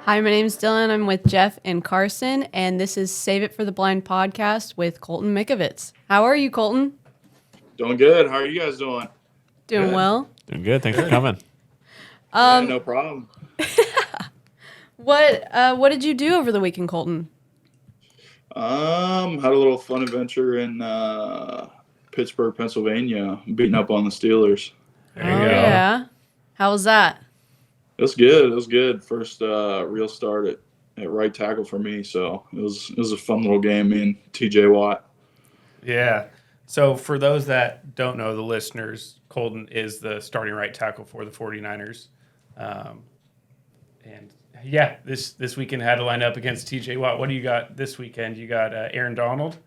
Hi, my name's Dylan. I'm with Jeff and Carson, and this is Save It for the Blind podcast with Colton Mckivitz. How are you, Colton? Doing good. How are you guys doing? Doing Good. well. Doing good. Thanks for coming. Yeah, no problem. What did you do over the weekend, Colton? Had a little fun adventure in Pittsburgh, Pennsylvania, beating up on the Steelers. There you go. Yeah. How was that? It was good. It was good. First real start at right tackle for me, so it was a fun little game. Me and TJ Watt. Yeah. So for those that don't know, the listeners, Colton is the starting right tackle for the 49ers. And yeah, this weekend had to line up against TJ Watt. What do you got this weekend? You got Aaron Donald?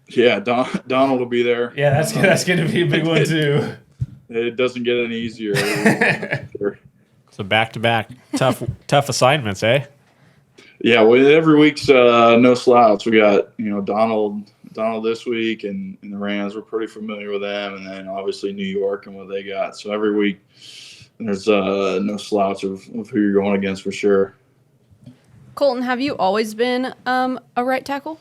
Yeah, Donald will be there. Yeah, that's going to be a big one too. It doesn't get any easier. So back-to-back tough assignments, eh? Yeah, well, every week's no slouch. We got Donald this week, and the Rams. We're pretty familiar with them, and then obviously New York and what they got. So every week there's no slouch of who you're going against for sure. Colton, have you always been a right tackle?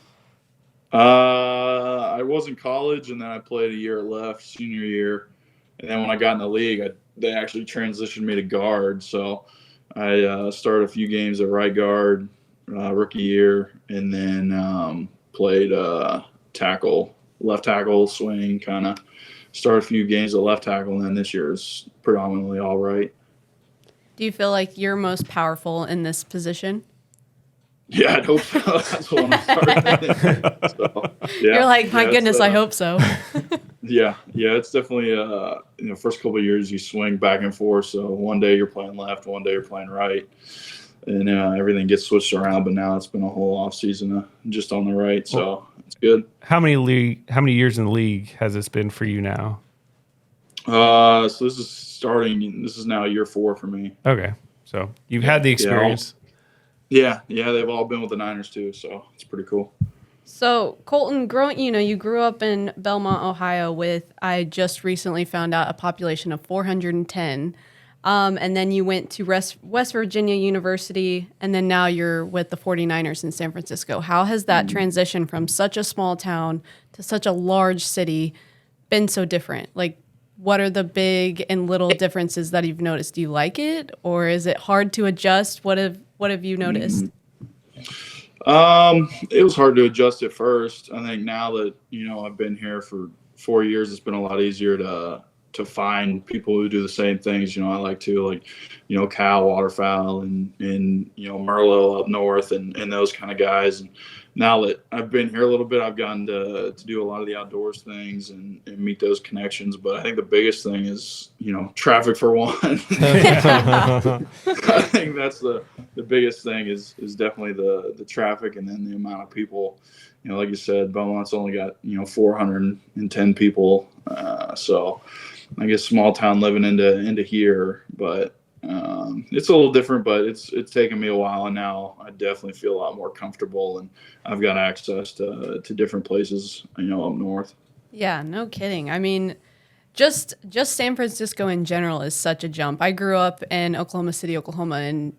I was in college, and then I played a year left, senior year, and then when I got in the league, they actually transitioned me to guard. So I started a few games at right guard rookie year, and then played tackle, left tackle, swing, kind of. Started a few games at left tackle, and then this year is predominantly all right. Do you feel like you're most powerful in this position? Yeah, I hope so. That's what I'm starting. So, yeah, You're like, my goodness, I hope so. Yeah, it's definitely first couple of years you swing back and forth. So one day you're playing left, one day you're playing right, and everything gets switched around. But now it's been a whole off season just on the right, so it's good. How many years in the league has this been for you now? So this is starting. This is now year 4 for me. Okay, so you've had the experience. Yeah, they've all been with the Niners too, so it's pretty cool. So, Colton, you grew up in Belmont, Ohio with, I just recently found out, a population of 410. And then you went to West Virginia University, and then now you're with the 49ers in San Francisco. How has that transition from such a small town to such a large city been so different? Like, what are the big and little differences that you've noticed? Do you like it, or is it hard to adjust? What have you noticed? It was hard to adjust at first. I think now that I've been here for 4 years, it's been a lot easier to find people who do the same things. I like to Cal Waterfowl and Merlot up north and those kind of guys. And now that I've been here a little bit, I've gotten to do a lot of the outdoors things and meet those connections. But I think the biggest thing is traffic for one. I think that's the biggest thing is definitely the traffic, and then the amount of people. Like you said, Beaumont's only got 410 people, so I guess small town living into here, but it's a little different. But it's taken me a while, and now I definitely feel a lot more comfortable, and I've got access to different places up north. Yeah, no kidding. I mean, just San Francisco in general is such a jump. I grew up in Oklahoma City, Oklahoma, and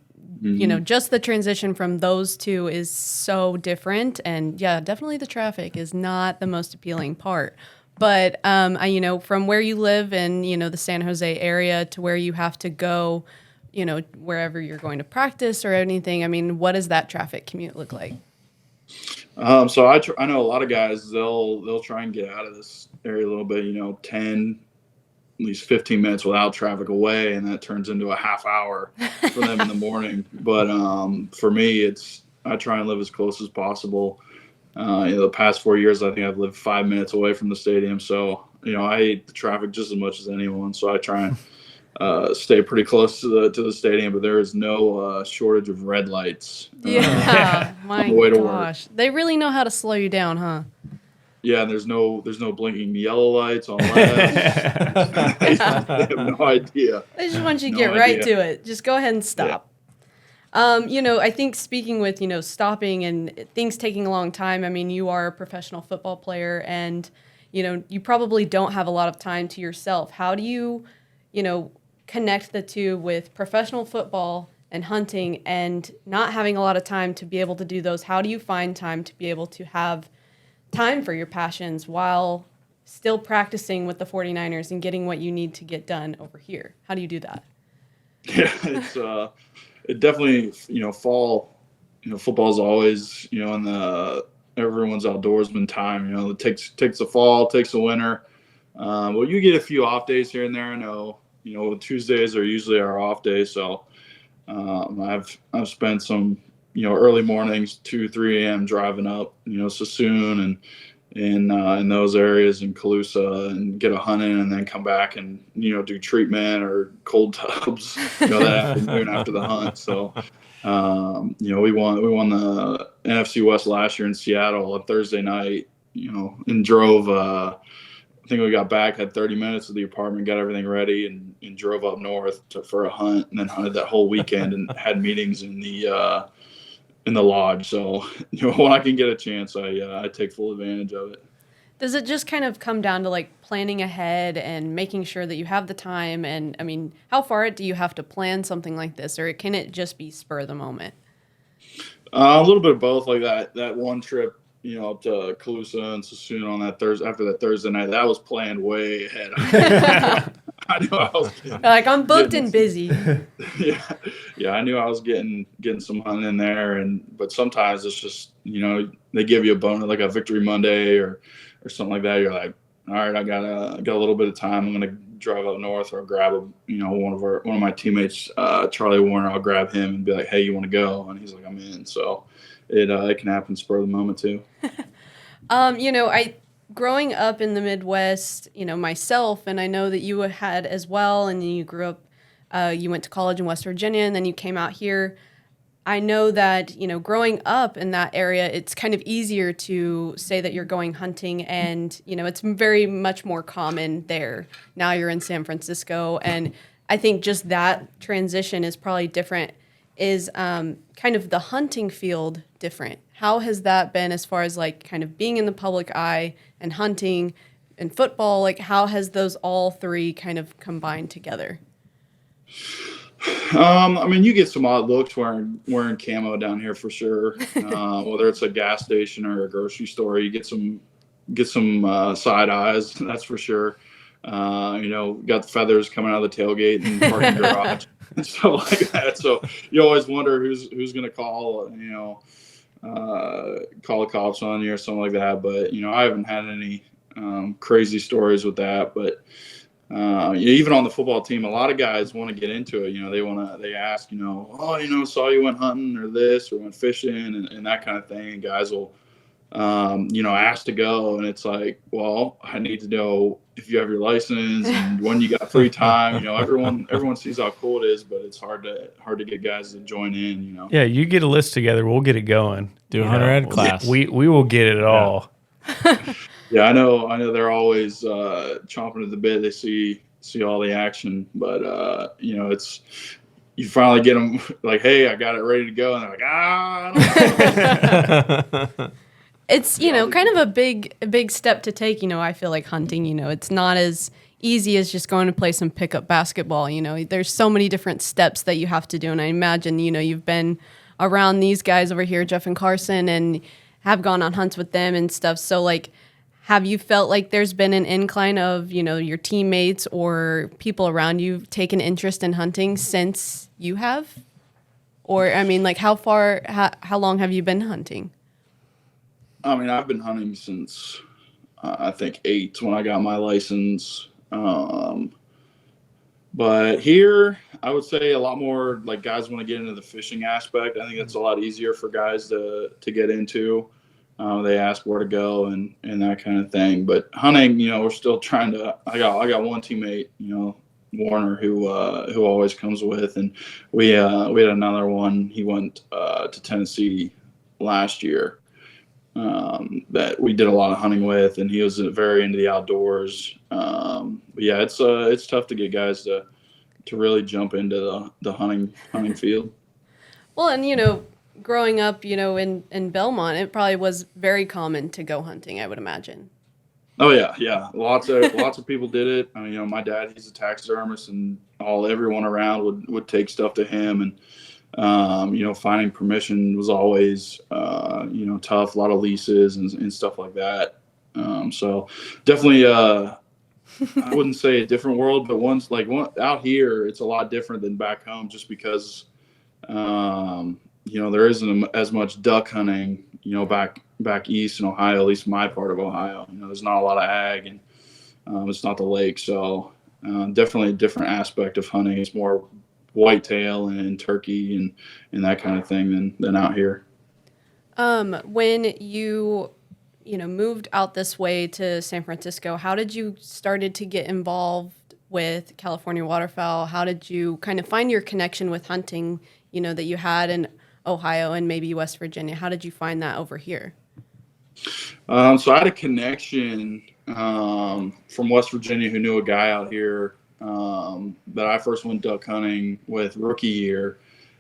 just the transition from those two is so different. And yeah, definitely the traffic is not the most appealing part. But from where you live in the San Jose area to where you have to go, wherever you're going to practice or anything. I mean, what does that traffic commute look like? So I know a lot of guys, they'll try and get out of this area a little bit, 10, at least 15 minutes without traffic away, and that turns into a half hour for them in the morning. But for me, I try and live as close as possible. The past 4 years, I think I've lived 5 minutes away from the stadium. So, I hate the traffic just as much as anyone. So I try and stay pretty close to the stadium, but there is no shortage of red lights. Yeah, my way to gosh. They really know how to slow you down, huh? Yeah, there's no blinking yellow lights on left. They have no idea. They just want you to get right to it. Just go ahead and stop. Yeah. I think speaking with, stopping and things taking a long time, I mean, you are a professional football player and, you probably don't have a lot of time to yourself. How do you, connect the two with professional football and hunting and not having a lot of time to be able to do those. How do you find time to be able to have time for your passions while still practicing with the 49ers and getting what you need to get done over here? How do you do that? Yeah, it definitely, fall, football's always, in the everyone's outdoorsman time. It takes the fall, takes the winter. Well, you get a few off days here and there. I know, Tuesdays are usually our off days. So I've spent some, early mornings, 2, 3 a.m. driving up, Sassoon and in those areas in Calusa and get a hunt in and then come back and, do treatment or cold tubs, that afternoon after the hunt. So, we won the NFC West last year in Seattle on Thursday night, and drove, I think we got back, had 30 minutes of the apartment, got everything ready and drove up north for a hunt and then hunted that whole weekend and had meetings in the lodge. So, when I can get a chance, I take full advantage of it. Does it just kind of come down to like planning ahead and making sure that you have the time? And I mean, how far do you have to plan something like this, or can it just be spur of the moment? A little bit of both. Like that one trip, up to Calusa and Sassoon on that after that Thursday night, that was planned way ahead. I knew I was like, I'm booked and busy. Yeah, I knew I was getting some hunting in there, but sometimes it's just, they give you a bonus like a Victory Monday or something like that. You're like, all right, I got a little bit of time. I'm gonna drive up north or grab one of my teammates, Charlie Warner. I'll grab him and be like, hey, you want to go? And he's like, I'm in. So it can happen spur of the moment too. Growing up in the Midwest, myself, and I know that you had as well, and you grew up, you went to college in West Virginia, and then you came out here. I know that, growing up in that area, it's kind of easier to say that you're going hunting, and, it's very much more common there. Now you're in San Francisco, and I think just that transition is probably different. Is kind of the hunting field different? How has that been as far as like kind of being in the public eye and hunting and football? Like, how has those all three kind of combined together? You get some odd looks wearing camo down here for sure. Whether it's a gas station or a grocery store, you get some side eyes. That's for sure. Got the feathers coming out of the tailgate and parking garage and stuff like that. So you always wonder who's going to call, call the cops on you or something like that. But, I haven't had any crazy stories with that. But even on the football team, a lot of guys want to get into it. They ask, saw you went hunting or this or went fishing and that kind of thing. And guys will, ask to go. And it's like, well, I need to know if you have your license and when you got free time. Everyone sees how cool it is, but it's hard to get guys to join in. Yeah, you get a list together, we'll get it going. Do a 100 class. We will get it all. Yeah, I know they're always chomping at the bit. They see all the action, but it's you finally get them like, hey, I got it ready to go, and they're like, I don't know. It's kind of a big step to take. I feel like hunting. It's not as easy as just going to play some pickup basketball. There's so many different steps that you have to do, and I imagine you've been around these guys over here, Jeff and Carson, and have gone on hunts with them and stuff. So like, have you felt like there's been an incline of your teammates or people around you taken interest in hunting since you have? Or like how long have you been hunting? I've been hunting since I think 8 when I got my license. But here, I would say a lot more like guys want to get into the fishing aspect. I think that's a lot easier for guys to get into. They ask where to go and that kind of thing. But hunting, we're still trying to. I got one teammate, Warner, who always comes with, and we had another one. He went to Tennessee last year. That we did a lot of hunting with, and he was very into the outdoors. But yeah, it's tough to get guys to really jump into the hunting field. Well, and growing up, in Belmont, it probably was very common to go hunting, I would imagine. Oh yeah. Lots of people did it. My dad, he's a taxidermist, and everyone around would take stuff to him, and Finding permission was always, tough, a lot of leases and stuff like that. So definitely, I wouldn't say a different world, but out here, it's a lot different than back home just because, there isn't as much duck hunting, back east in Ohio, at least my part of Ohio. There's not a lot of ag and it's not the lake. So definitely a different aspect of hunting. It's more whitetail and turkey and that kind of thing than out here. When you moved out this way to San Francisco, how did you started to get involved with California Waterfowl? How did you kind of find your connection with hunting, that you had in Ohio and maybe West Virginia? How did you find that over here? So I had a connection from West Virginia who knew a guy out here that I first went duck hunting with rookie year.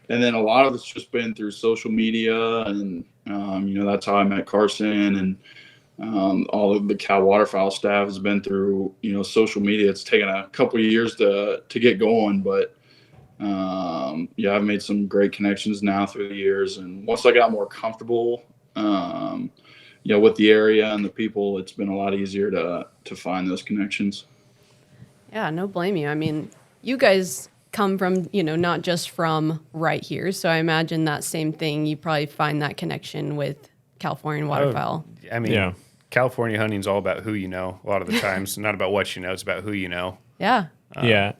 And then a lot of it's just been through social media and, that's how I met Carson and all of the Cal Waterfowl staff has been through, social media. It's taken a couple of years to get going, but I've made some great connections now through the years. And once I got more comfortable, with the area and the people, it's been a lot easier to find those connections. Yeah, no blame you. I mean, you guys come from, not just from right here. So I imagine that same thing, you probably find that connection with California Waterfowl. Yeah. California hunting is all about who you know a lot of the times, not about what you know. It's about who you know. Yeah.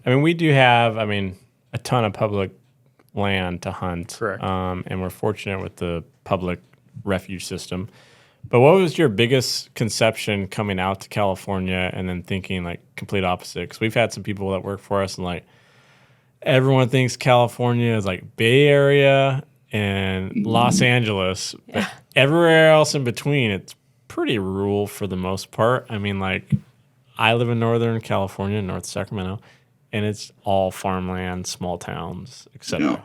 We do have, a ton of public land to hunt. Correct. And we're fortunate with the public refuge system. But what was your biggest conception coming out to California and then thinking like complete opposite? Because we've had some people that work for us and like everyone thinks California is like Bay Area and Los Angeles. Yeah. But everywhere else in between, it's pretty rural for the most part. I live in Northern California, North Sacramento, and it's all farmland, small towns, etc.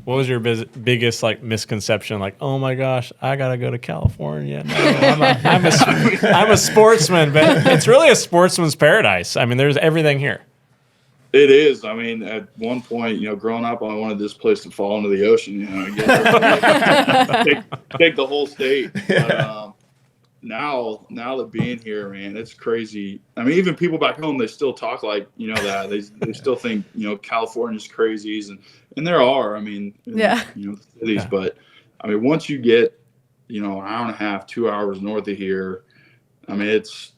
What was your biggest like misconception? Like, oh my gosh, I gotta go to California. No, I'm a sportsman, but it's really a sportsman's paradise. There's everything here. It is. At one point, growing up, I wanted this place to fall into the ocean. Take the whole state. But, now that being here, man, it's crazy. Even people back home, they still talk like that. They still think California's crazies, and there are. Cities, but once you get an hour and a half, 2 hours north of here, it's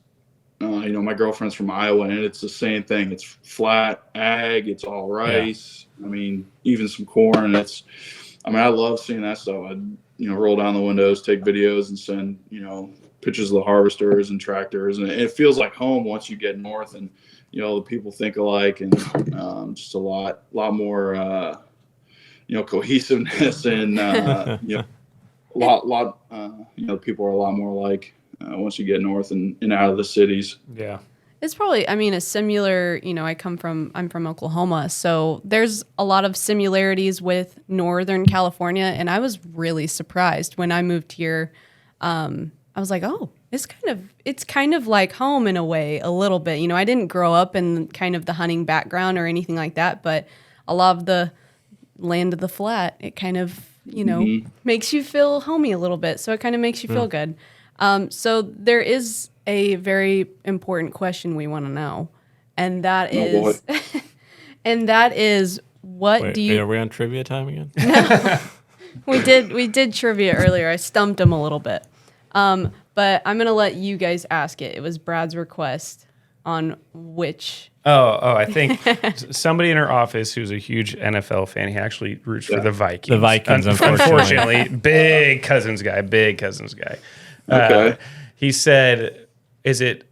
my girlfriend's from Iowa, and it's the same thing. It's flat ag. It's all rice. Yeah. Even some corn. I love seeing that stuff. I roll down the windows, take videos, and send pictures of the harvesters and tractors, and it feels like home once you get north, and the people think alike, and just a lot more cohesiveness, and people are a lot more alike once you get north and out of the cities. Yeah. It's probably, a similar, I'm from Oklahoma, so there's a lot of similarities with Northern California, and I was really surprised when I moved here. I was like, oh, it's kind of like home in a way, a little bit. I didn't grow up in kind of the hunting background or anything like that, but a lot of the land of the flat, it kind of, makes you feel homey a little bit. So it kind of makes you feel good. So there is a very important question we want to know, and that is, what do you? Are we on trivia time again? No. We did trivia earlier. I stumped him a little bit. But I'm going to let you guys ask it. It was Brad's request on which. I think somebody in our office who's a huge NFL fan, he actually roots for the Vikings. The Vikings, unfortunately. Big Cousins guy. Okay. He said, is it,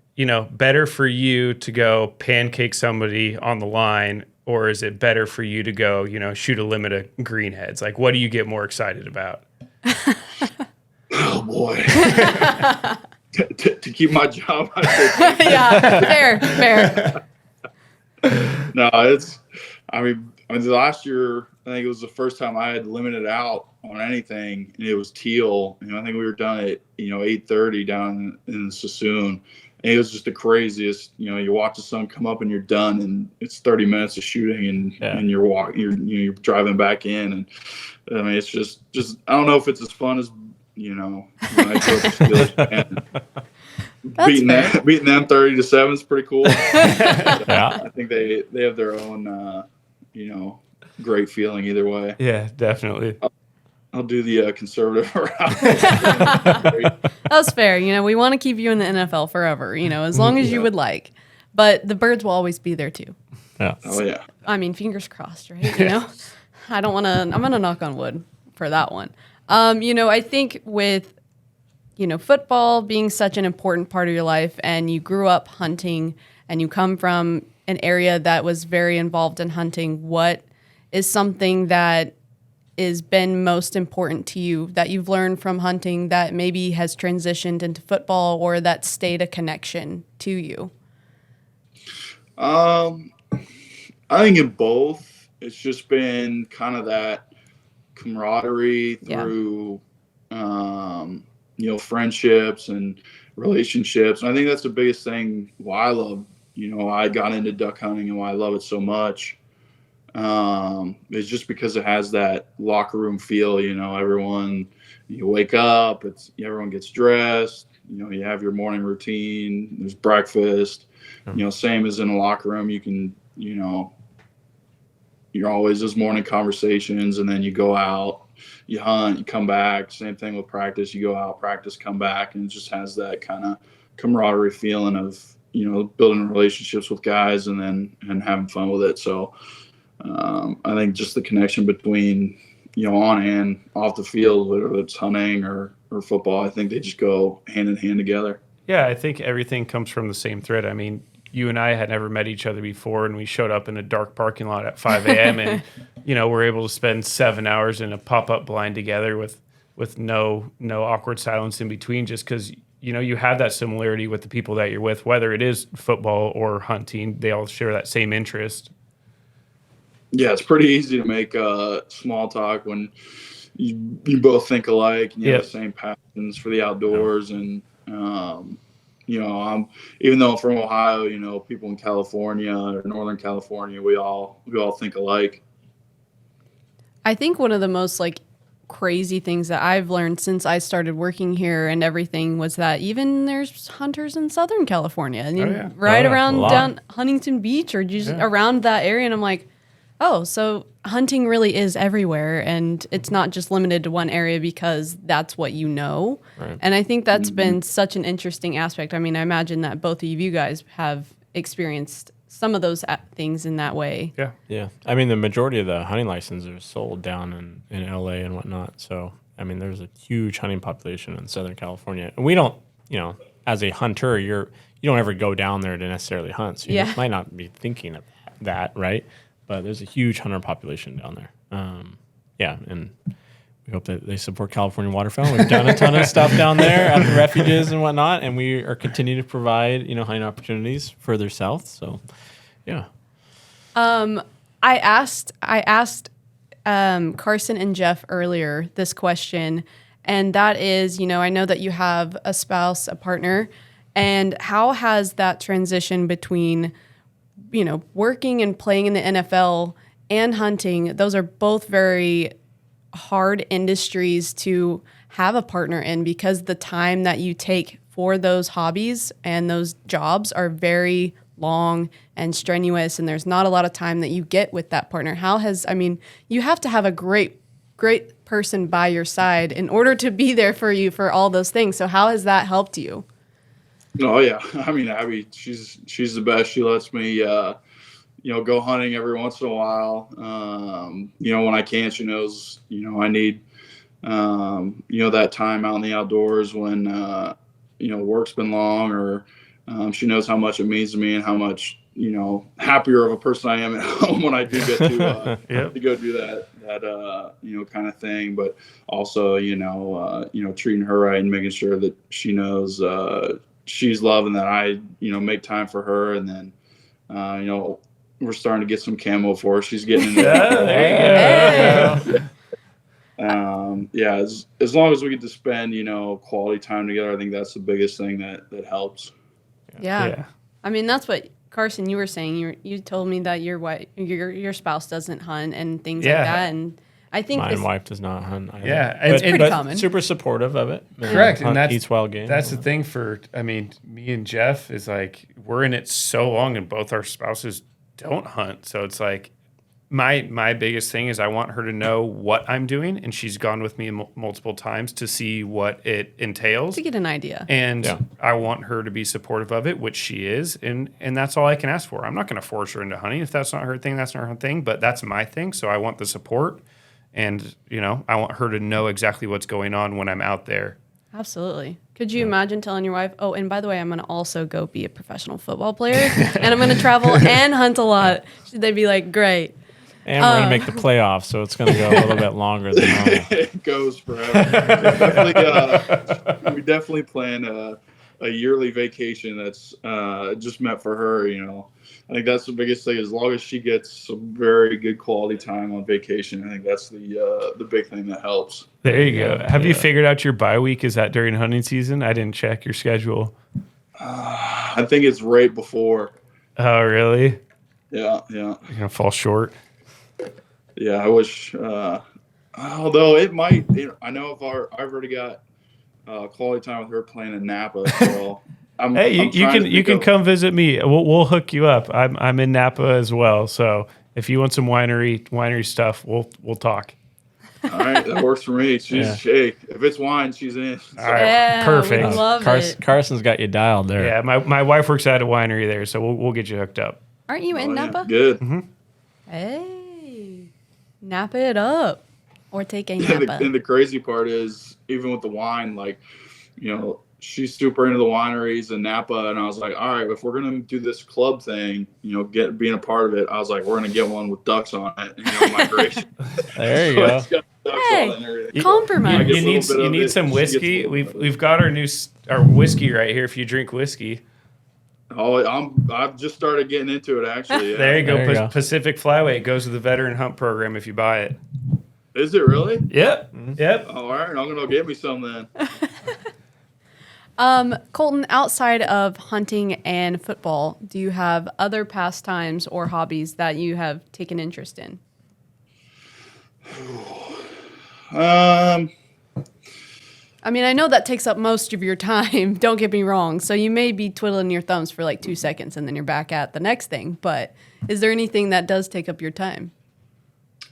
better for you to go pancake somebody on the line, or is it better for you to go, shoot a limit of greenheads? Like, what do you get more excited about? Oh boy. to keep my job. Yeah, fair. No, it's. The last year, I think it was the first time I had limited out on anything, and it was teal. I think we were done at 8:30 down in Sassoon, And it was just the craziest. You watch the sun come up and you're done, and it's 30 minutes of shooting, and you're driving back in, and I mean, it's just I don't know if it's as fun as when I grew up a Steelers fan. Beating them 30-7 is pretty cool. Yeah. I think they have their own great feeling either way. Yeah, definitely. I'll do the conservative route. That's fair. We want to keep you in the NFL forever, as long as you would like. But the birds will always be there too. Yeah. Oh yeah. I mean, fingers crossed, right? I don't want to. I'm gonna knock on wood for that one. I think with football being such an important part of your life, and you grew up hunting, and you come from an area that was very involved in hunting, what is something that has been most important to you that you've learned from hunting that maybe has transitioned into football or that stayed a connection to you? I think in both, it's just been kind of that camaraderie through, friendships and relationships. And I think that's the biggest thing why I love, I got into duck hunting and why I love it so much. It's just because it has that locker room feel, everyone, you wake up, everyone gets dressed, you have your morning routine, there's breakfast, same as in a locker room, you can, you're always those morning conversations, and then you go out, you hunt, you come back, same thing with practice, you go out, practice, come back, and it just has that kind of camaraderie feeling of, building relationships with guys and having fun with it. So, I think just the connection between, on and off the field, whether it's hunting or football, I think they just go hand in hand together. Yeah, I think everything comes from the same thread. I mean, you and I had never met each other before, and we showed up in a dark parking lot at 5 a.m. and, we're able to spend 7 hours in a pop-up blind together with no awkward silence in between, just because, you have that similarity with the people that you're with, whether it is football or hunting. They all share that same interest. Yeah, it's pretty easy to make small talk when you both think alike and you have the same passions for the outdoors. And I'm even though I'm from Ohio, people in California or Northern California, we all think alike. I think one of the most crazy things that I've learned since I started working here and everything was that even there's hunters in Southern California and around down Huntington Beach or just around that area, and I'm like, oh, so hunting really is everywhere, and it's not just limited to one area because that's what you know. Right. And I think that's been such an interesting aspect. I mean, I imagine that both of you guys have experienced some of those things in that way. Yeah. Yeah. I mean, the majority of the hunting licenses are sold down in LA and whatnot. So, I mean, there's a huge hunting population in Southern California. And we don't, as a hunter, you don't ever go down there to necessarily hunt. So you might not be thinking of that, right? But there's a huge hunter population down there. And we hope that they support California Waterfowl. We've done a ton of stuff down there at the refuges and whatnot, and we are continuing to provide, hunting opportunities further south. So, yeah. I asked Carson and Jeff earlier this question, and that is, I know that you have a spouse, a partner, and how has that transition between working and playing in the NFL and hunting, those are both very hard industries to have a partner in because the time that you take for those hobbies and those jobs are very long and strenuous, and there's not a lot of time that you get with that partner. You have to have a great person by your side in order to be there for you for all those things. So how has that helped you? Oh yeah, I mean, Abby, she's the best. She lets me, go hunting every once in a while. When I can, she knows, I need, that time out in the outdoors when, work's been long, or she knows how much it means to me and how much, happier of a person I am at home when I do get to go do that kind of thing. But also, treating her right and making sure that she knows, she's loving that I, make time for her. And then, we're starting to get some camo for her. She's getting into there you go. As long as we get to spend, quality time together, I think that's the biggest thing that helps. Yeah. I mean, that's what Carson, you were saying. You told me that your spouse doesn't hunt and things like that, and I think my wife does not hunt either. Yeah, it's pretty but common. Super supportive of it. Correct, and Eats wild game. That's the thing for, I mean, me and Jeff is like, we're in it so long, and both our spouses don't hunt, so it's like, my biggest thing is I want her to know what I'm doing, and she's gone with me multiple times to see what it entails. To get an idea. And I want her to be supportive of it, which she is, and that's all I can ask for. I'm not going to force her into hunting. If that's not her thing, that's not her thing, but that's my thing, so I want the support, and, I want her to know exactly what's going on when I'm out there. Absolutely. Could you imagine telling your wife, oh, and by the way, I'm going to also go be a professional football player, and I'm going to travel and hunt a lot? They'd be like, great. And we're going to make the playoffs, so it's going to go a little bit longer than normal. It goes forever. We definitely plan a yearly vacation that's just meant for her. I think that's the biggest thing. As long as she gets some very good quality time on vacation, I think that's the big thing that helps. There you go. Have you figured out your bye week? Is that during hunting season? I didn't check your schedule. I think it's right before. Oh, really? Yeah. You're going to fall short? Yeah, I wish. Although it might. I know I've already got quality time with her playing in Napa. So you can come visit me. We'll hook you up. I'm in Napa as well. So if you want some winery stuff, we'll talk. All right, that works for me. If it's wine, she's in. So. All right, perfect. We love it. Carson's got you dialed there. Yeah, my wife works at a winery there, so we'll get you hooked up. Aren't you in Napa? Good. Mm-hmm. Hey, Napa it up. Or take a Napa. And the crazy part is, even with the wine, like, she's super into the wineries and Napa, and I was like, all right, if we're gonna do this club thing, being a part of it, I was like, we're gonna get one with ducks on it, migration. There you go. Compromise. You need some whiskey. We've got our whiskey right here. If you drink whiskey. Oh, I've just started getting into it actually. Yeah. There you go. Pacific Flyweight goes to the veteran hunt program if you buy it. Is it really? Yep. Mm-hmm. Yep. Oh, all right, I'm gonna get me some then. Colton, outside of hunting and football, do you have other pastimes or hobbies that you have taken interest in? I mean, I know that takes up most of your time. Don't get me wrong. So you may be twiddling your thumbs for like 2 seconds and then you're back at the next thing. But is there anything that does take up your time?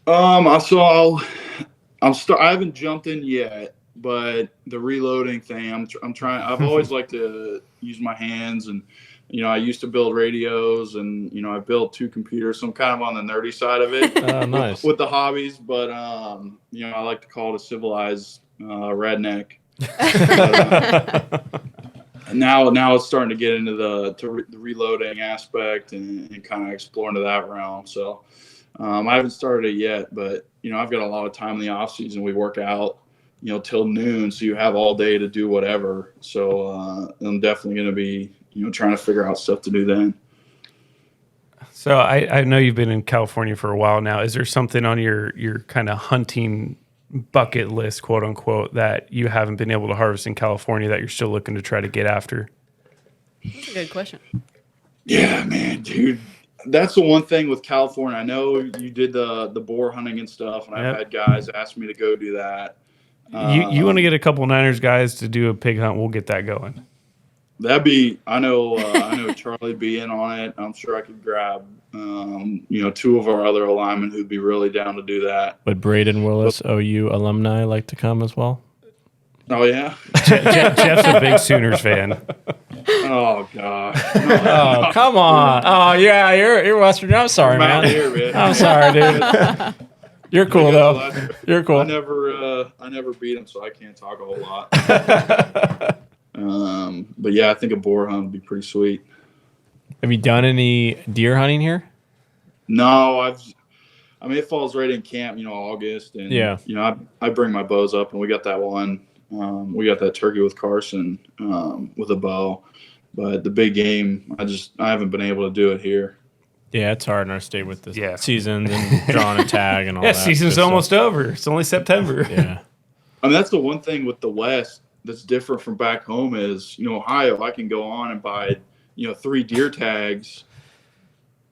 I haven't jumped in yet, but the reloading thing, I'm trying. I've always liked to use my hands, and I used to build radios, and I built 2 computers. So I'm kind of on the nerdy side of it. Nice. with the hobbies, but I like to call it a civilized redneck. Now it's starting to get into the reloading aspect and kind of explore into that realm. So I haven't started it yet, but I've got a lot of time in the off season. We work out till noon, so you have all day to do whatever. So I'm definitely going to be trying to figure out stuff to do then. So I know you've been in California for a while now. Is there something on your kind of hunting bucket list, quote unquote, that you haven't been able to harvest in California that you're still looking to try to get after? That's a good question. Yeah, man, dude. That's the one thing with California. I know you did the boar hunting and stuff, and I've had guys ask me to go do that. You want to get a couple Niners guys to do a pig hunt? We'll get that going. That'd be. I know Charlie be in on it. I'm sure I could grab 2 of our other linemen who'd be really down to do that. Would Braden Willis, OU alumni, like to come as well? Oh yeah. Jeff's a big Sooners fan. Oh gosh. Oh, come on. Oh yeah, you're Western. I'm sorry, man. I'm sorry, dude. You're cool though. You're cool. I never beat him, so I can't talk a whole lot. But yeah, I think a boar hunt would be pretty sweet. Have you done any deer hunting here? No, it falls right in camp, August, and I bring my bows up, and we got that one. We got that turkey with Carson with a bow, but the big game, I haven't been able to do it here. Yeah, it's hard in our state with the seasons and drawing a tag and all that. Yeah, season's almost over. It's only September. Yeah. That's the one thing with the West that's different from back home is, Ohio, I can go on and buy, 3 deer tags,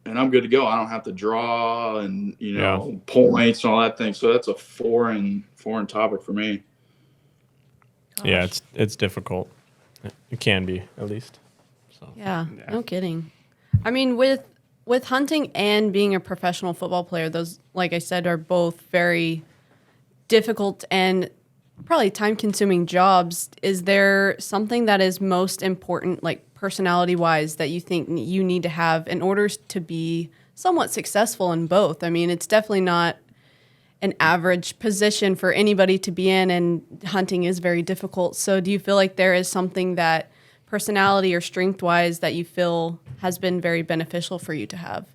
and I'm good to go. I don't have to draw and pull weights and all that thing. So that's a foreign topic for me. Gosh. Yeah, it's difficult. It can be, at least. So Yeah, no kidding. I mean, with hunting and being a professional football player, those, like I said, are both very difficult and probably time-consuming jobs. Is there something that is most important, like personality-wise, that you think you need to have in order to be somewhat successful in both? I mean, it's definitely not an average position for anybody to be in, and hunting is very difficult. So do you feel like there is something that personality or strength-wise that you feel has been very beneficial for you to have?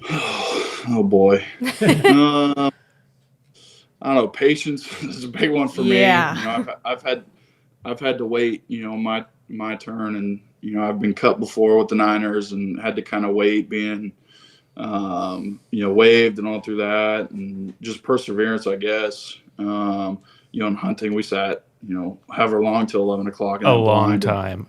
Oh boy. I don't know. Patience is a big one for me. I've had to wait, my turn, and I've been cut before with the Niners and had to kind of wait being, waived and all through that, and just perseverance, I guess. In hunting, we sat, however long till 11 o'clock. A long time.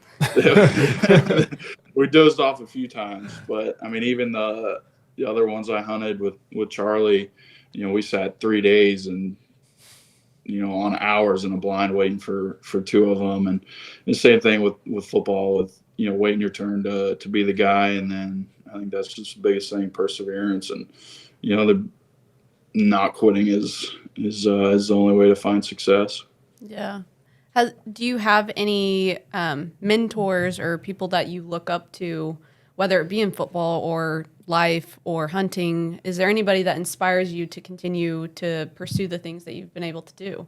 We dozed off a few times, but I mean, even the other ones I hunted with Charlie, we sat 3 days and, on hours in a blind waiting for 2 of them. And the same thing with football, with, waiting your turn to be the guy. And then I think that's just the biggest thing, perseverance. And, the not quitting is the only way to find success. Yeah. Do you have any mentors or people that you look up to, whether it be in football or life or hunting? Is there anybody that inspires you to continue to pursue the things that you've been able to do?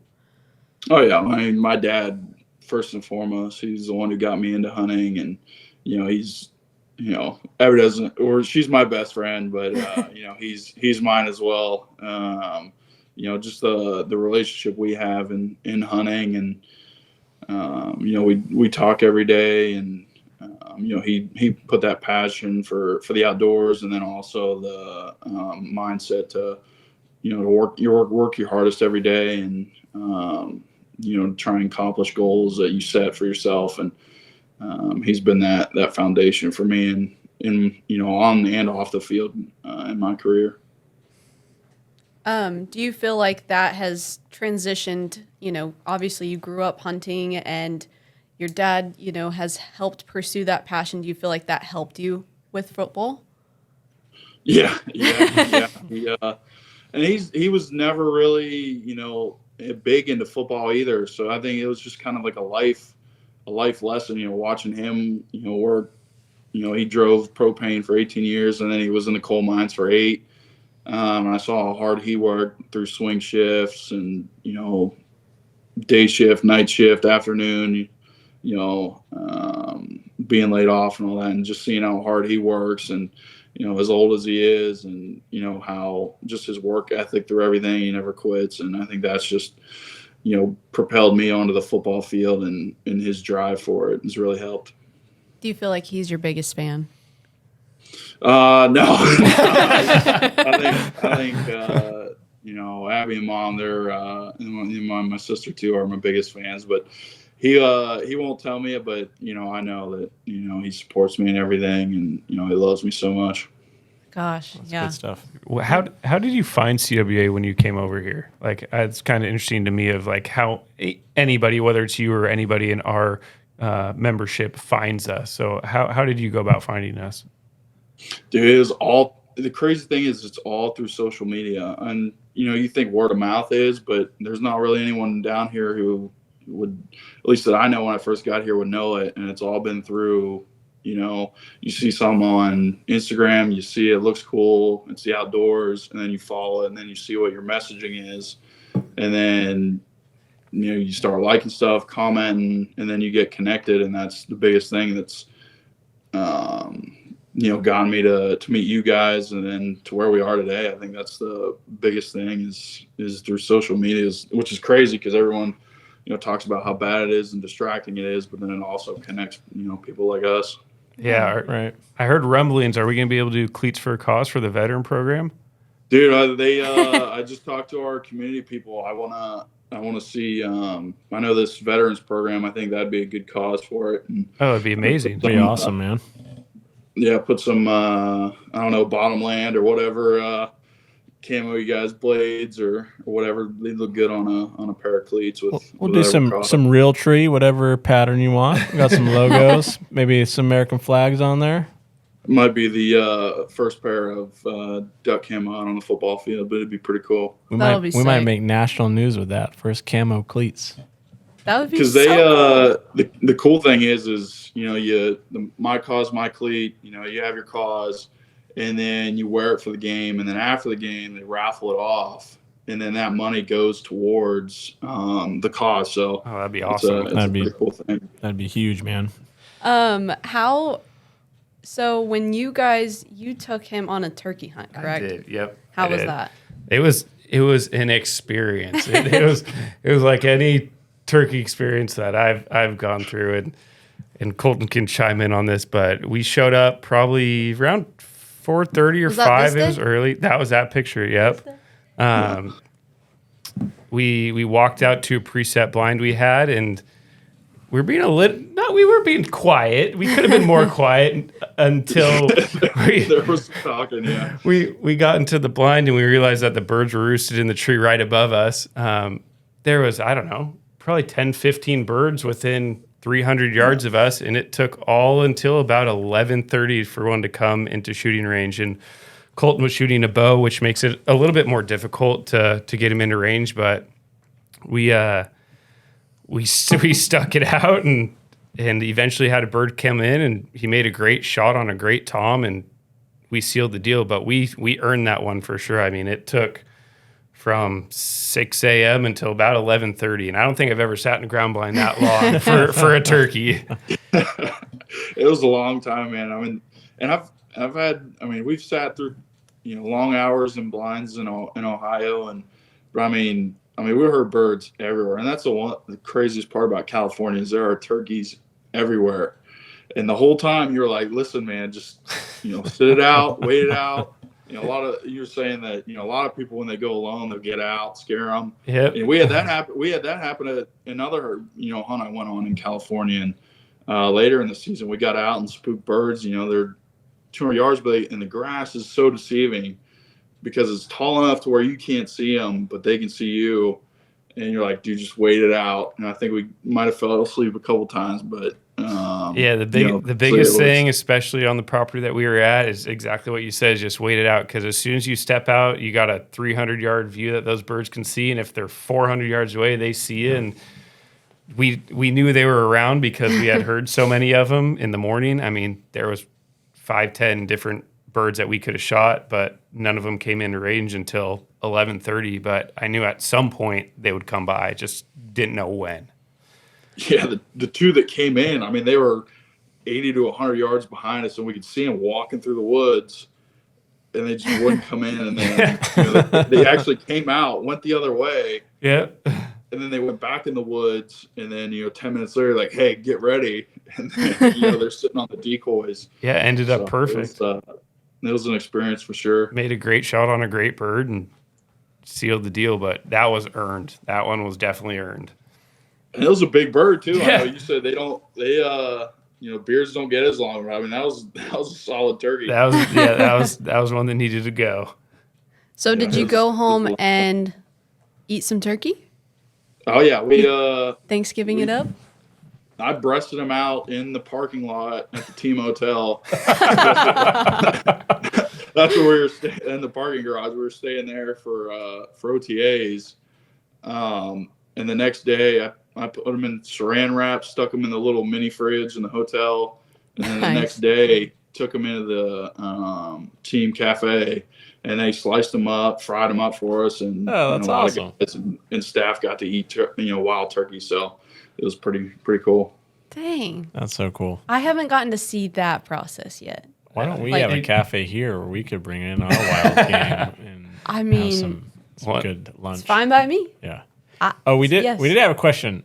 Oh yeah, I mean, my dad, first and foremost, he's the one who got me into hunting, and he's Ever doesn't, or she's my best friend, but he's mine as well. Just the relationship we have in hunting, and we talk every day, and he put that passion for the outdoors, and then also the mindset to to work your hardest every day, and try and accomplish goals that you set for yourself. And he's been that foundation for me, in on and off the field in my career. Do you feel like that has transitioned? Obviously you grew up hunting, and your dad, has helped pursue that passion. Do you feel like that helped you with football? Yeah. And he was never really, big into football either. So I think it was just kind of like a life lesson, watching him, work. He drove propane for 18 years, and then he was in the coal mines for 8. And I saw how hard he worked through swing shifts and, day shift, night shift, afternoon, being laid off and all that, and just seeing how hard he works, and, as old as he is, and, how just his work ethic through everything, he never quits. And I think that's just, propelled me onto the football field, and his drive for it has really helped. Do you feel like he's your biggest fan? No. I think Abby and Mom, they're and my sister too are my biggest fans. But he won't tell me it, but I know that he supports me and everything, and he loves me so much. Gosh, that's yeah. good stuff. How did you find CWA when you came over here? Like, it's kind of interesting to me of like how anybody, whether it's you or anybody in our membership, finds us. So how did you go about finding us? Dude, it was the crazy thing is it's all through social media, and you think word of mouth is, but there's not really anyone down here who would, at least that I know when I first got here, would know it. And it's all been through, you see some on Instagram, you see it looks cool, it's the outdoors, and then you follow it, and then you see what your messaging is, and then you start liking stuff, commenting, and then you get connected. And that's the biggest thing that's gotten me to meet you guys, and then to where we are today. I think that's the biggest thing is through social media, which is crazy because everyone talks about how bad it is and distracting it is, but then it also connects people like us. Yeah, Right. I heard rumblings. Are we going to be able to do Cleats for a Cause for the veteran program? Dude, I just talked to our community people. I want I want to see. I know this veterans program. I think that'd be a good cause for it. And Oh, it'd be amazing. Pretty awesome, man. yeah, put some I don't know, bottomland or whatever camo you guys blades or whatever. They look good on a pair of cleats with. We'll do some real tree, whatever pattern you want. We got some logos, maybe some American flags on there. It might be the first pair of duck camo out on the football field, but it'd be pretty cool. We That'll might be we might sick. make national news with that. First camo cleats. That would be Because so they cool. the cool thing is my cause, my cleat. You have your cause, and then you wear it for the game, and then after the game they raffle it off, and then that money goes towards the cause. So Oh, that'd be awesome. It's a pretty cool thing. That'd be huge, man. So when you took him on a turkey hunt, correct? I did. Yep. How I was did. that? It was an experience. It was like any turkey experience that I've gone through, and Colton can chime in on this, but we showed up probably around 4:30 or Was that 5. this It was day? early. That was that picture. Yep. We walked out to a preset blind we had, and we were being quiet. We could have been more quiet until There was some talking, yeah. we got into the blind and we realized that the birds were roosted in the tree right above us. There was, I don't know, probably 10, 15 birds within 300 yards of us, and it took all until about 11:30 for one to come into shooting range. And Colton was shooting a bow, which makes it a little bit more difficult to get him into range, but we stuck it out and eventually had a bird come in, and he made a great shot on a great tom, and we sealed the deal. But we earned that one for sure. I mean, it took from 6 a.m. until about 11:30, and I don't think I've ever sat in a ground blind that long for a turkey. It was a long time, man. I mean, and I've had. I mean, we've sat through long hours in blinds in Ohio, but I mean, we heard birds everywhere, and that's the craziest part about California is there are turkeys everywhere, and the whole time you're like, listen, man, just sit it out, wait it out. You're saying that a lot of people when they go alone they'll get out, scare them. Yep. And we had that happen at another hunt I went on in California, and later in the season we got out and spooked birds. They're 200 yards, and the grass is so deceiving because it's tall enough to where you can't see them, but they can see you. And you're like, dude, just wait it out. And I think we might have fell asleep a couple times, but the biggest thing, especially on the property that we were at, is exactly what you said, is just wait it out. Because as soon as you step out, you got a 300-yard view that those birds can see. And if they're 400 yards away, they see you. And we knew they were around because we had heard so many of them in the morning. I mean, there was 5-10 different birds that we could have shot, but none of them came into range until 11:30. But I knew at some point they would come by. I just didn't know when. Yeah, the two that came in, I mean, they were 80 to 100 yards behind us, and we could see them walking through the woods, and they just wouldn't come in. And then they actually came out, went the other way. Yeah. And then they went back in the woods, and then 10 minutes later, like, hey, get ready. And then they're sitting on the decoys. Yeah, ended up perfect. It was an experience for sure. Made a great shot on a great bird and sealed the deal, but that was earned. That one was definitely earned. And it was a big bird too. Yeah. I know you said beards don't get as long. I mean, that was a solid turkey. That was one that needed to go. So did you go home and eat some turkey? Oh yeah, we Thanksgiving it up? I breasted him out in the parking lot at the Team Hotel. That's where we were staying, in the parking garage. We were staying there for OTAs. And the next day, I put them in saran wrap, stuck them in the little mini fridge in the hotel. And then the next day, took them into the team cafe, and they sliced them up, fried them up for us. And that's a lot awesome. of guys and staff got to eat wild turkey. So it was pretty cool. Dang. That's so cool. I haven't gotten to see that process yet. Why don't we Like- have a cafe here where we could bring in our wild game and I have mean, some good lunch? it's fine by me. Yeah. We yes. did have a question.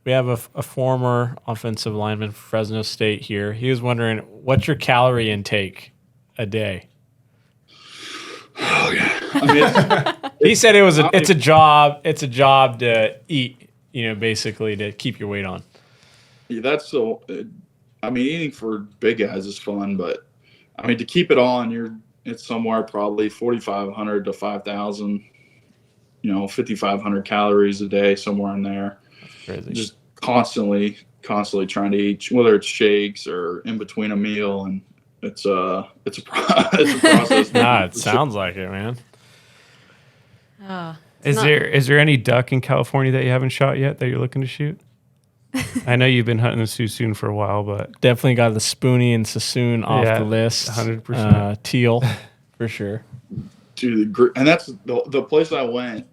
We have a former offensive lineman for Fresno State here. He was wondering, what's your calorie intake a day? Oh yeah. I mean, He said it's a job. It's a job to eat. Basically to keep your weight on. yeah, that's so. I mean, eating for big guys is fun, but I mean to keep it on, it's somewhere probably 4,500 to 5,000. 5,500 calories a day, somewhere in there. That's crazy. Just constantly trying to eat, whether it's shakes or in between a meal, and it's a process. Nah, it sounds like it, man. Is there any duck in California that you haven't shot yet that you're looking to shoot? I know you've been hunting a Sassoon for a while, but Definitely got the Spoonie and Sassoon off the list. 100%. Teal, for sure. Dude, and that's the place I went.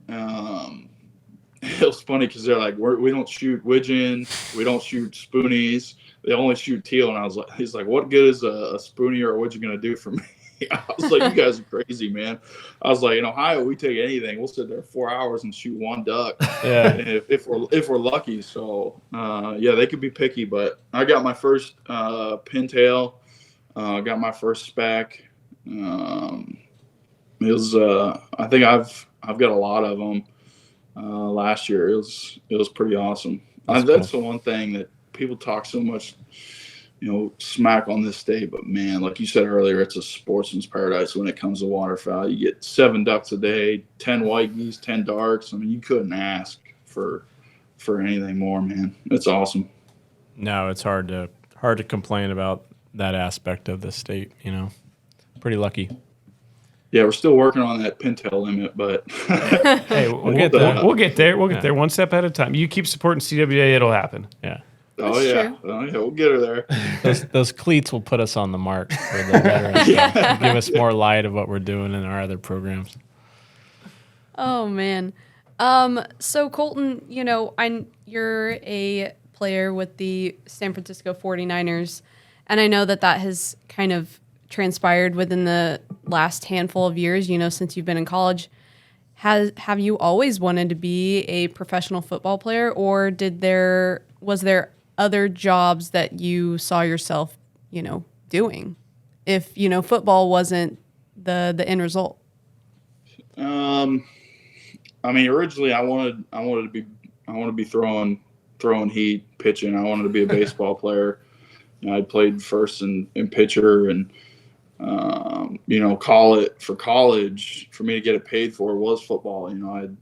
It was funny because they're like, we don't shoot widgeon, we don't shoot spoonies, they only shoot teal. And he's like, what good is a spoonie or a widgeon gonna do for me? I was like, you guys are crazy, man. I was like, in Ohio, we take anything. We'll sit there 4 hours and shoot one duck. Yeah. if we're lucky. So yeah, they could be picky, but I got my first pintail, got my first spec. It was I think I've got a lot of them. Last year it was pretty awesome. That's the one thing that people talk so much, smack on this state, but man, like you said earlier, it's a sportsman's paradise when it comes to waterfowl. You get 7 ducks a day, 10 white geese, 10 darks. I mean, you couldn't ask for anything more, man. It's awesome. No, it's hard to complain about that aspect of the state. Pretty lucky. Yeah, we're still working on that pintail limit, but hey, we'll get there. We'll get there one step at a time. You keep supporting CWA, it'll happen. Yeah. Oh yeah, we'll get her there. Those cleats will put us on the mark for the veterans. Yeah. Give us more light of what we're doing in our other programs. Oh man. So Colton, you're a player with the San Francisco 49ers, and I know that has kind of transpired within the last handful of years, since you've been in college. Have you always wanted to be a professional football player, or was there other jobs that you saw yourself, doing if, football wasn't the end result? I mean, originally I wanted to be throwing heat, pitching. I wanted to be a baseball player. I played first in pitcher, and college for me to get it paid for was football. Being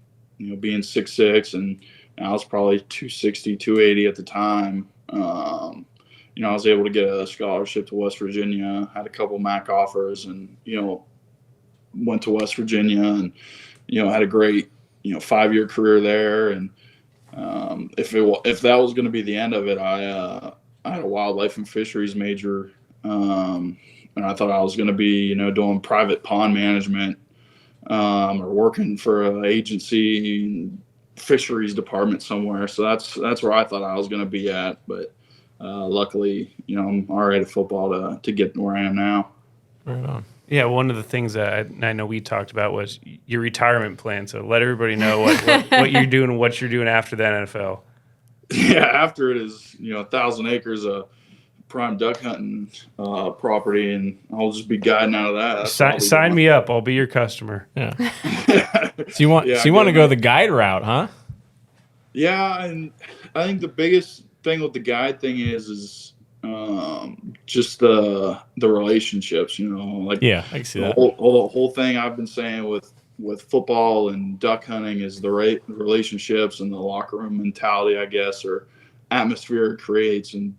6'6", and I was probably 260, 280 at the time. I was able to get a scholarship to West Virginia, had a couple MAC offers, and, went to West Virginia and, had a great, 5-year career there. And if that was going to be the end of it, I had a wildlife and fisheries major, and I thought I was going to be, doing private pond management, or working for an agency, fisheries department somewhere. So that's where I thought I was going to be at. But luckily, I'm all right at football to get where I am now. Right on. Yeah, one of the things that I know we talked about was your retirement plan. So let everybody know what you're doing and what you're doing after the NFL. Yeah, after it is 1,000 acres of prime duck hunting property, and I'll just be guiding out of that. Sign me up. I'll be your customer. Yeah. So you want to go the guide route, huh? Yeah, and I think the biggest thing with the guide thing is just the relationships. Yeah, I can see that. The whole thing I've been saying with football and duck hunting is the relationships and the locker room mentality, I guess, or atmosphere it creates, and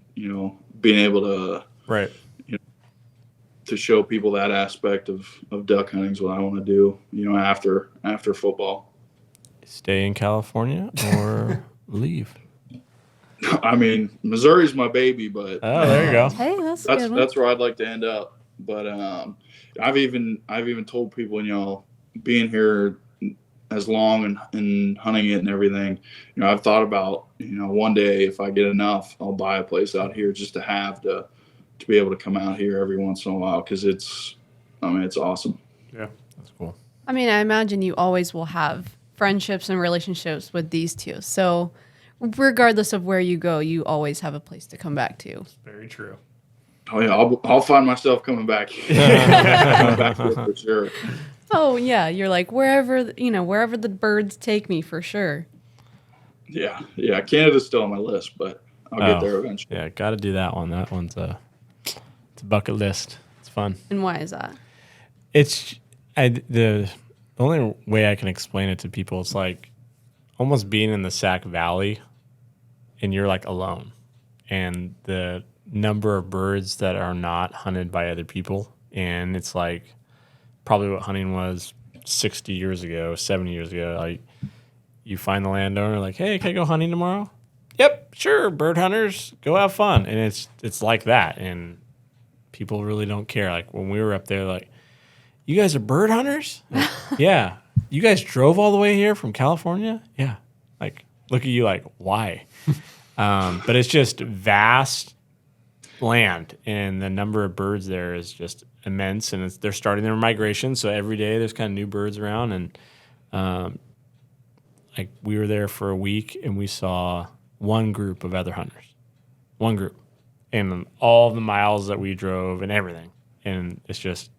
being able to to show people that aspect of duck hunting is what I want to do, after football. Stay in California or leave? I mean, Missouri's my baby, but oh, there you go. Hey, that's where I'd like to end up. But I've even told people, being here as long and hunting it and everything, I've thought about, one day if I get enough, I'll buy a place out here just to be able to come out here every once in a while, because it's awesome. Yeah, that's cool. I mean, I imagine you always will have friendships and relationships with these two. So regardless of where you go, you always have a place to come back to. very true. Oh yeah, I'll find myself coming back. Coming back here for sure. Oh yeah, you're like wherever the birds take me for sure. Yeah. Canada's still on my list, but I'll get there eventually. Yeah, got to do that one. That one's it's a bucket list. It's fun. And why is that? It's the only way I can explain it to people. It's like almost being in the Sac Valley, and you're like alone, and the number of birds that are not hunted by other people, and it's like probably what hunting was 60 years ago, 70 years ago. Like you find the landowner, like, hey, can I go hunting tomorrow? Yep, sure. Bird hunters, go have fun, and it's like that, and people really don't care. Like when we were up there, like, you guys are bird hunters? Like, yeah. You guys drove all the way here from California? Yeah. Like, look at you, like, why? But it's just vast land, and the number of birds there is just immense, and they're starting their migration, so every day there's kind of new birds around, and like we were there for a week, and we saw one group of other hunters, one group, and all the miles that we drove and everything, and it's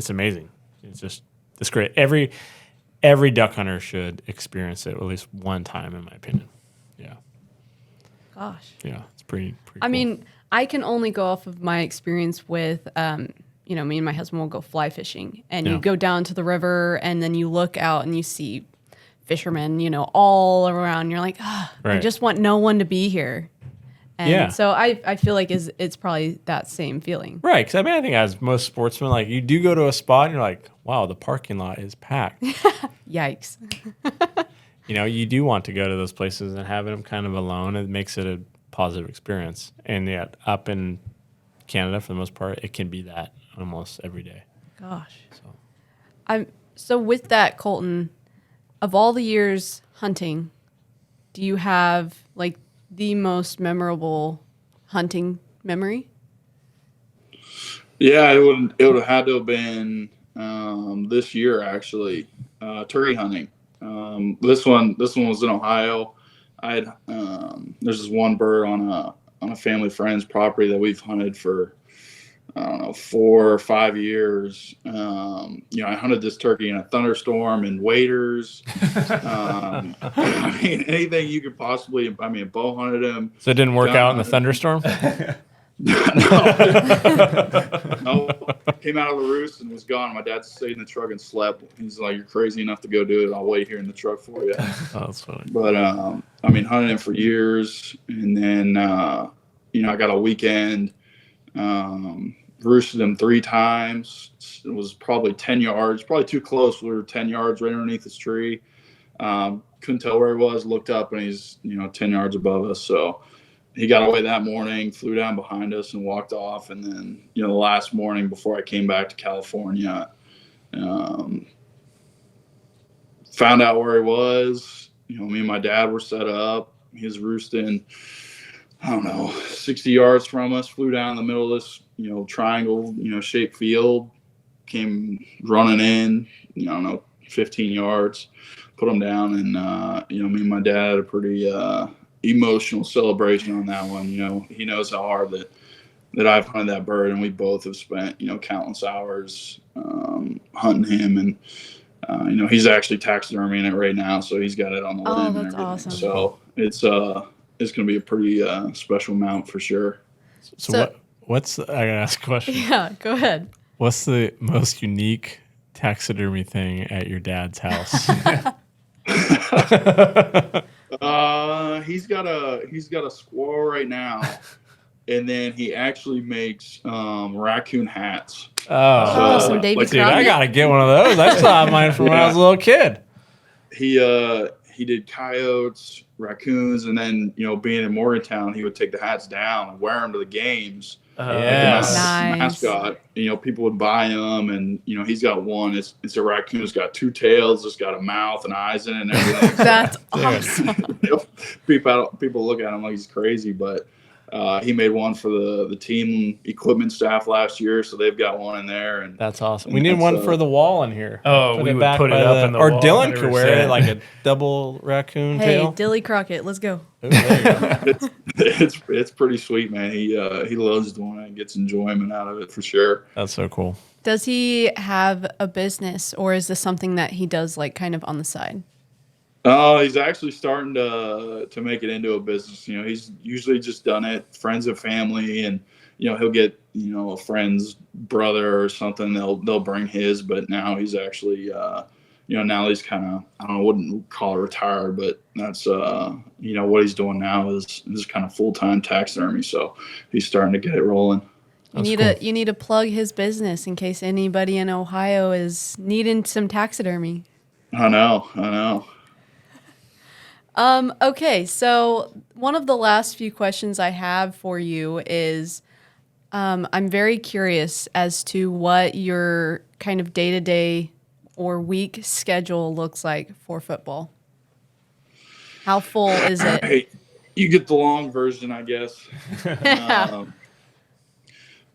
amazing. It's great. Every duck hunter should experience it at least one time, in my opinion. Yeah. Gosh. Yeah, it's pretty I cool. mean, I can only go off of my experience with, me and my husband will go fly fishing, and you go down to the river, and then you look out and you see fishermen, all around. You're like, I just want no one to be here. And so I feel like it's probably that same feeling. Right, because I think as most sportsmen, like you do go to a spot and you're like, wow, the parking lot is packed. Yikes. You do want to go to those places, and having them kind of alone, it makes it a positive experience. And yet up in Canada, for the most part, it can be that almost every day. Gosh. So with that, Colton, of all the years hunting, do you have like the most memorable hunting memory? Yeah, it would have had to have been this year actually, turkey hunting. This one was in Ohio. There's this one bird on a family friend's property that we've hunted for, I don't know, 4 or 5 years. I hunted this turkey in a thunderstorm and waders. Anything you could possibly. Bow hunted him. So it didn't work out in the thunderstorm? No, came out of the roost and was gone. My dad stayed in the truck and slept. He's like, "You're crazy enough to go do it. I'll wait here in the truck for you." Oh, that's funny. But hunted him for years, and then I got a weekend. Roosted him 3 times. It was probably 10 yards, probably too close. We were 10 yards right underneath this tree. Couldn't tell where he was. Looked up, and he's 10 yards above us. So he got away that morning, flew down behind us, and walked off. And then the last morning before I came back to California, found out where he was. Me and my dad were set up. He was roosting, I don't know, 60 yards from us. Flew down the middle of this triangle shaped field, came running in, 15 yards, put him down, and me and my dad had a pretty emotional celebration on that one. He knows how hard that I've hunted that bird, and we both have spent countless hours hunting him, and he's actually taxidermying it right now, so he's got it on the limb and everything. Awesome. So it's going to be a pretty special mount for sure. So what's I gotta ask a question. Yeah, go ahead. What's the most unique taxidermy thing at your dad's house? He's got a squirrel right now, and then he actually makes raccoon hats. Some Davy dude, I gotta get one of those. I saw mine from when I was a little kid. He did coyotes, raccoons, and then being in Morgantown, he would take the hats down and wear them to the games. Yes. Nice. Mascot. People would buy them, and he's got one. It's a raccoon. It's got 2 tails. It's got a mouth and eyes in it and everything. That's awesome. People look at him like he's crazy, but He made one for the team equipment staff last year, so they've got one in there. And That's awesome. We need one for the wall in here. Oh, we would put it by up in the or wall, Dylan could wear it 100%. like a double raccoon Hey, tail. Dilly Crockett, let's go. Ooh, there you go. It's pretty sweet, man. He loves doing it and gets enjoyment out of it for sure. That's so cool. Does he have a business, or is this something that he does like kind of on the side? He's actually starting to make it into a business. You know, he's usually just done it, friends and family, and you know, he'll get, you know, a friend's brother or something. They'll bring his, but now he's actually, you know, now he's kind of, I don't know, wouldn't call it retired, but that's, you know, what he's doing now is kind of full-time taxidermy. So he's starting to get it rolling. You need to plug his business in case anybody in Ohio is needing some taxidermy. I know. Okay, so one of the last few questions I have for you is, I'm very curious as to what your kind of day-to-day or week schedule looks like for football. How full is it? Hey, you get the long version, I guess.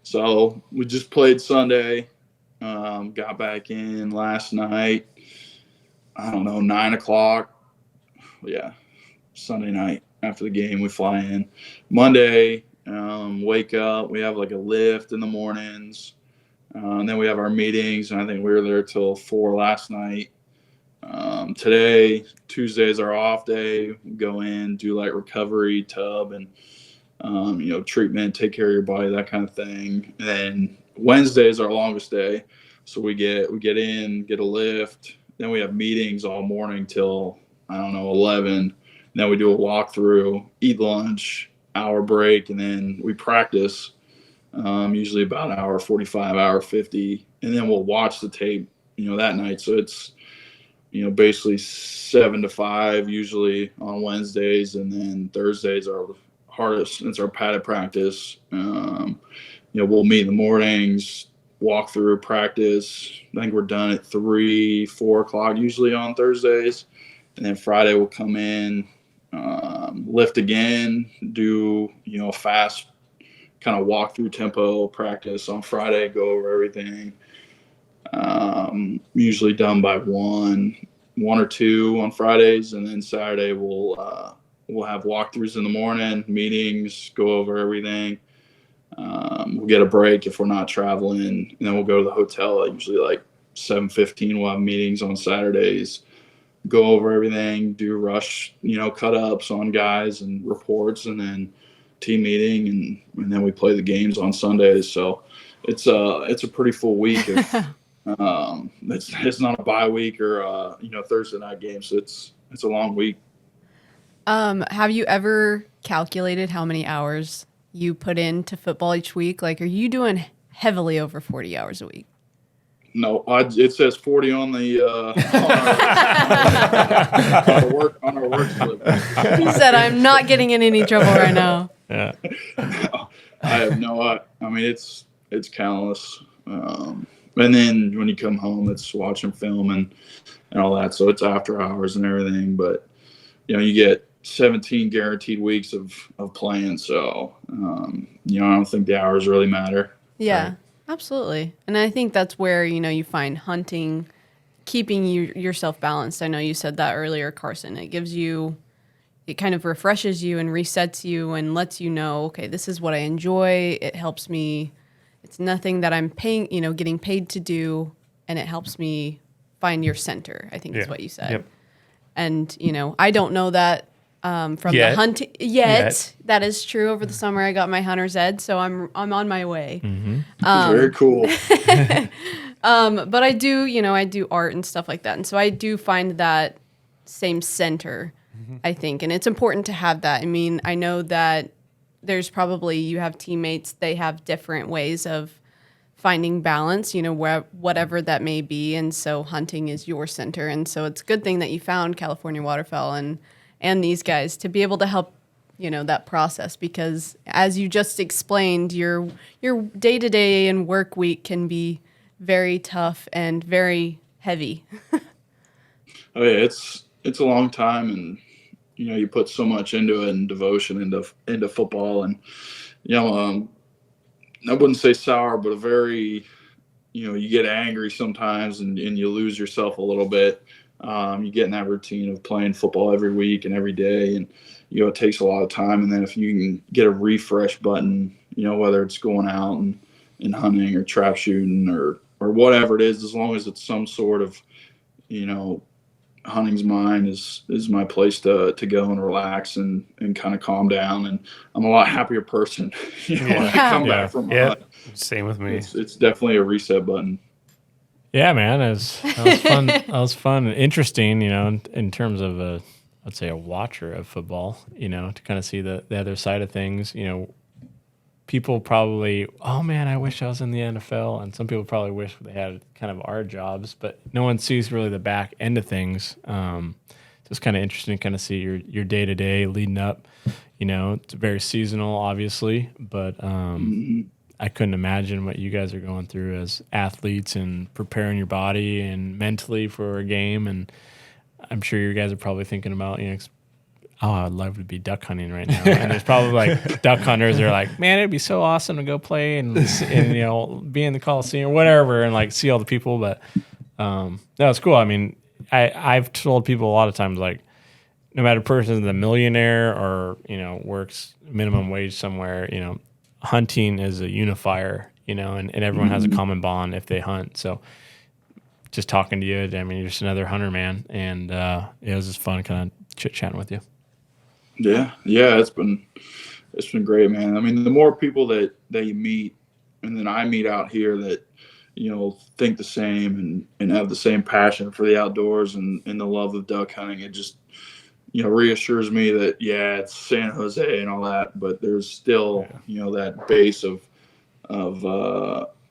So we just played Sunday, got back in last night, I don't know, 9 o'clock. Yeah, Sunday night after the game, we fly in. Monday, wake up. We have like a lift in the mornings. And then we have our meetings, and I think we were there till 4 last night. Today, Tuesday is our off day. We go in, do like recovery, tub, and you know, treatment, take care of your body, that kind of thing. And then Wednesday is our longest day, so we get in, get a lift. Then we have meetings all morning till, I don't know, 11. And then we do a walkthrough, eat lunch, hour break, and then we practice. Usually about hour 45, hour 50, and then we'll watch the tape, you know, that night. So it's, you know, basically 7 to 5 usually on Wednesdays, and then Thursdays are hardest. It's our padded practice. You know, we'll meet in the mornings, walk through practice. I think we're done at 3, 4 o'clock usually on Thursdays, and then Friday we'll come in, lift again, do, you know, a fast kind of walk through tempo practice on Friday, go over everything. Usually done by 1 or 2 on Fridays, and then Saturday we'll have walkthroughs in the morning, meetings, go over everything. We'll get a break if we're not traveling, and then we'll go to the hotel at usually like 7:15. We'll have meetings on Saturdays, go over everything, do rush, you know, cut ups on guys and reports, and then team meeting, and then we play the games on Sundays. So it's a pretty full week. If, it's not a bye week or you know, Thursday night game, so it's a long week. Have you ever calculated how many hours you put into football each week? Like, are you doing heavily over 40 hours a week? No, it says 40 on the on our work slip. He said, "I'm not getting in any trouble right now." Yeah. I have no. I mean, it's countless. And then when you come home, it's watching film and all that. So it's after hours and everything. But you know, you get 17 guaranteed weeks of playing. So you know, I don't think the hours really matter. Yeah. Right. Absolutely. And I think that's where, you know, you find hunting, keeping yourself balanced. I know you said that earlier, Carson. It gives you, it kind of refreshes you and resets you and lets you know, okay, this is what I enjoy. It helps me. It's nothing that I'm paying, you know, getting paid to do. And it helps me find your center, I think is what you said. Yep. And, you know, I don't know that from the hunting yet. That is true. Over the summer, I got my hunter's ed, so I'm on my way. Mm-hmm. Very cool. But I do, you know, I do art and stuff like that, and so I do find that same center, I think, and it's important to have that. I mean, I know that there's probably, you have teammates, they have different ways of finding balance, you know, whatever that may be, and so hunting is your center, and so it's a good thing that you found California Waterfowl and these guys to be able to help, you know, that process, because as you just explained, your day-to-day and work week can be very tough and very heavy. Oh yeah, it's a long time, and you put so much into it and devotion into football, and I wouldn't say sour, but a very, you get angry sometimes and you lose yourself a little bit. You get in that routine of playing football every week and every day, and it takes a lot of time. And then if you can get a refresh button, whether it's going out and hunting or trap shooting or whatever it is, as long as it's some sort of, hunting's mind is my place to go and relax and kind of calm down. And I'm a lot happier person when I come back from a hunt. Same with me. It's definitely a reset button. Yeah, man, that was fun. That was fun and interesting, in terms of I'd say a watcher of football, to kind of see the other side of things. People probably, oh man, I wish I was in the NFL, and some people probably wish they had kind of our jobs, but no one sees really the back end of things. So it's kind of interesting to kind of see your day to day leading up. It's very seasonal, obviously, but I couldn't imagine what you guys are going through as athletes and preparing your body and mentally for a game. And I'm sure you guys are probably thinking about, oh, I'd love to be duck hunting right now. And there's probably like duck hunters that are like, man, it'd be so awesome to go play and be in the Coliseum or whatever and like see all the people. But no, it's cool. I mean, I've told people a lot of times, like, no matter person is a millionaire or, works minimum wage somewhere, hunting is a unifier, and everyone has a common bond if they hunt. So just talking to you, I mean, you're just another hunter, man. And it was just fun kind of chit-chatting with you. Yeah, it's been great, man. I mean, the more people that you meet, and then I meet out here that think the same and have the same passion for the outdoors and the love of duck hunting, it just reassures me that it's San Jose and all that, but there's still that base of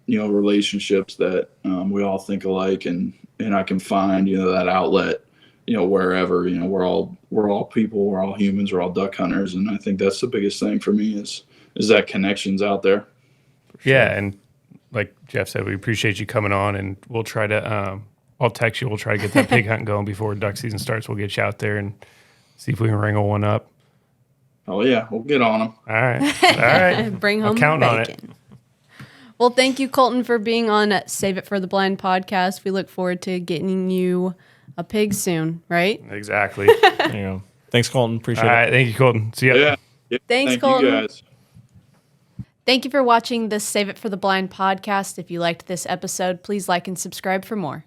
relationships that we all think alike, and I can find that outlet wherever. We're all people, we're all humans, we're all duck hunters, and I think that's the biggest thing for me is that connection's out there. Yeah, and like Jeff said, we appreciate you coming on, and we'll try to I'll text you. We'll try to get that pig hunt going before duck season starts. We'll get you out there and see if we can wrangle one up. Oh yeah, we'll get on them. All right. Bring home count the on it. bacon. Well, thank you, Colton, for being on Save It for the Blind podcast. We look forward to getting you a pig soon, right? Exactly. There you go. Thanks, Colton. Appreciate it. All right. Thank you, Colton. See ya. Yeah. Thanks, Thank Colton. you guys. Thank you for watching this Save It for the Blind podcast. If you liked this episode, please like and subscribe for more.